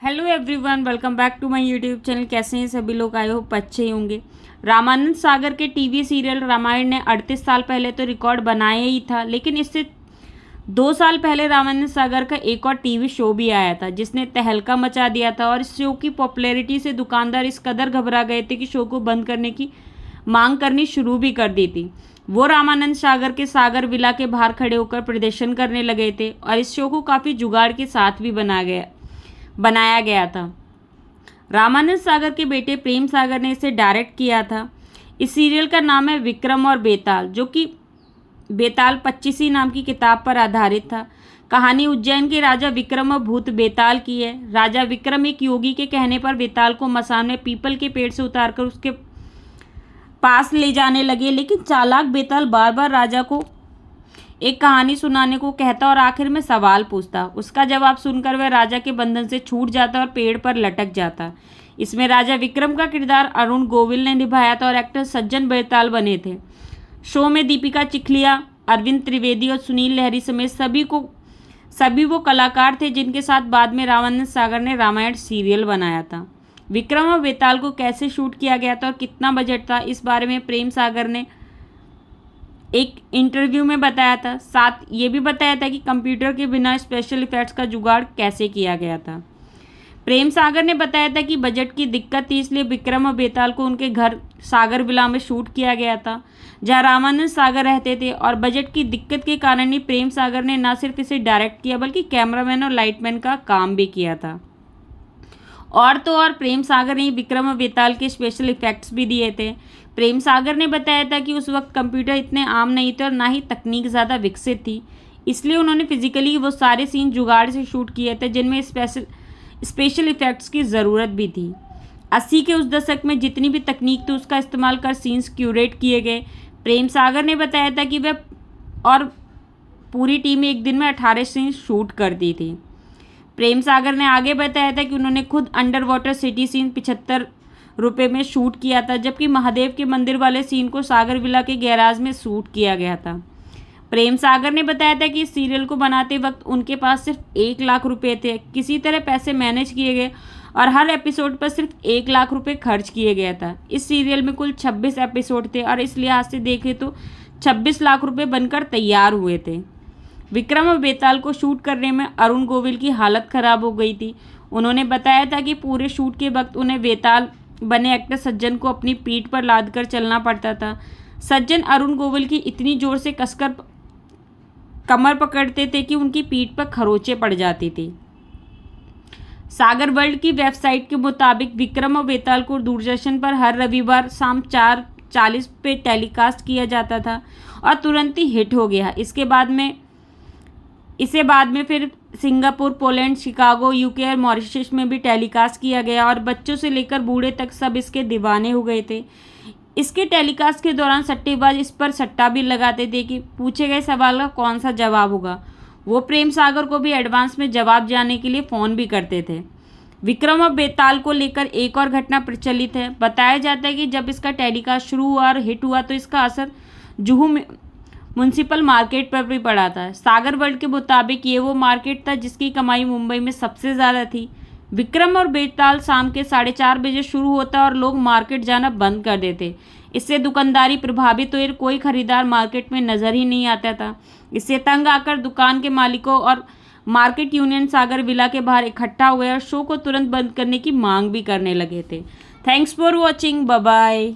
Hello everyone, welcome back to my YouTube channel. कैसे हैं सभी लोग? आई होप अच्छे ही होंगे। रामानंद सागर के टीवी सीरियल रामायण ने 38 साल पहले तो रिकॉर्ड बनाया ही था, लेकिन इससे 2 साल पहले रामानंद सागर का एक और टीवी शो भी आया था जिसने तहलका मचा दिया था। और इस शो की पॉपुलैरिटी से दुकानदार इस कदर घबरा गए थे कि शो को बंद करने की मांग करनी शुरू भी कर दी थी। वो रामानंद सागर के सागर विला के बाहर खड़े होकर प्रदर्शन करने लगे थे और इस शो को काफ़ी जुगाड़ के साथ भी बनाया गया था। रामानंद सागर के बेटे प्रेम सागर ने इसे डायरेक्ट किया था। इस सीरियल का नाम है विक्रम और बेताल, जो कि बेताल 25 नाम की किताब पर आधारित था। कहानी उज्जैन के राजा विक्रम और भूत बेताल की है। राजा विक्रम एक योगी के कहने पर बेताल को मसान में पीपल के पेड़ से उतारकर उसके पास ले जाने लगे, लेकिन चालाक बेताल बार बार राजा को एक कहानी सुनाने को कहता और आखिर में सवाल पूछता। उसका जवाब सुनकर वह राजा के बंधन से छूट जाता और पेड़ पर लटक जाता। इसमें राजा विक्रम का किरदार अरुण गोविल ने निभाया था और एक्टर सज्जन बेताल बने थे। शो में दीपिका चिखलिया, अरविंद त्रिवेदी और सुनील लहरी समेत सभी वो कलाकार थे जिनके साथ बाद में रामानंद सागर ने रामायण सीरियल बनाया था। विक्रम और बेताल को कैसे शूट किया गया था और कितना बजट था, इस बारे में प्रेम सागर ने एक इंटरव्यू में बताया था। साथ ये भी बताया था कि कंप्यूटर के बिना स्पेशल इफेक्ट्स का जुगाड़ कैसे किया गया था। प्रेम सागर ने बताया था कि बजट की दिक्कत थी, इसलिए विक्रम और बेताल को उनके घर सागर विला में शूट किया गया था जहां रामानंद सागर रहते थे। और बजट की दिक्कत के कारण ही प्रेम सागर ने न सिर्फ इसे डायरेक्ट किया बल्कि कैमरामैन और लाइटमैन का काम भी किया था। और तो और प्रेम सागर ने विक्रम और बेताल के स्पेशल इफेक्ट्स भी दिए थे। प्रेम सागर ने बताया था कि उस वक्त कंप्यूटर इतने आम नहीं थे और ना ही तकनीक ज़्यादा विकसित थी, इसलिए उन्होंने फिजिकली वो सारे सीन जुगाड़ से शूट किए थे जिनमें स्पेशल इफेक्ट्स की ज़रूरत भी थी। 80 के उस दशक में जितनी भी तकनीक थी उसका इस्तेमाल कर सीन्स क्यूरेट किए गए। प्रेम सागर ने बताया था कि वह और पूरी टीम एक दिन में 18 सीन शूट करती थी। प्रेम सागर ने आगे बताया था कि उन्होंने खुद अंडर वाटर सिटी सीन 75 रुपये में शूट किया था, जबकि महादेव के मंदिर वाले सीन को सागर विला के गैराज में शूट किया गया था। प्रेम सागर ने बताया था कि इस सीरियल को बनाते वक्त उनके पास सिर्फ 1 लाख रुपये थे। किसी तरह पैसे मैनेज किए गए और हर एपिसोड पर सिर्फ 1 लाख रुपये खर्च किए गया था। इस सीरियल में कुल 26 एपिसोड थे और इस लिहाज से देखें तो 26 लाख रुपये बनकर तैयार हुए थे। विक्रम और बेताल को शूट करने में अरुण गोविल की हालत ख़राब हो गई थी। उन्होंने बताया था कि पूरे शूट के वक्त उन्हें बेताल बने एक्टर सज्जन को अपनी पीठ पर लादकर चलना पड़ता था। सज्जन अरुण गोविल की इतनी जोर से कसकर कमर पकड़ते थे कि उनकी पीठ पर खरोंचे पड़ जाती थी। सागर वर्ल्ड की वेबसाइट के मुताबिक विक्रम और बेताल को दूरदर्शन पर हर रविवार शाम 4:40 पे टेलीकास्ट किया जाता था और तुरंत ही हिट हो गया। इसे बाद में फिर सिंगापुर, पोलैंड, शिकागो, यूके और मॉरिशस में भी टेलीकास्ट किया गया और बच्चों से लेकर बूढ़े तक सब इसके दीवाने हो गए थे। इसके टेलीकास्ट के दौरान सट्टेबाज इस पर सट्टा भी लगाते थे कि पूछे गए सवाल का कौन सा जवाब होगा। वो प्रेम सागर को भी एडवांस में जवाब जानने के लिए फ़ोन भी करते थे। विक्रम और बेताल को लेकर एक और घटना प्रचलित है। बताया जाता है कि जब इसका टेलीकास्ट शुरू हुआ और हिट हुआ तो इसका असर जुहू म्यूनसिपल मार्केट पर भी पड़ा था। सागर वर्ल्ड के मुताबिक ये वो मार्केट था जिसकी कमाई मुंबई में सबसे ज़्यादा थी। विक्रम और बेताल शाम के 4:30 बजे शुरू होता और लोग मार्केट जाना बंद कर देते। इससे दुकानदारी प्रभावित हुई, कोई खरीदार मार्केट में नज़र ही नहीं आता था। इससे तंग आकर दुकान के मालिकों और मार्केट यूनियन सागर विला के बाहर इकट्ठा हुए और शो को तुरंत बंद करने की मांग भी करने लगे थे। Thanks for watching, bye bye.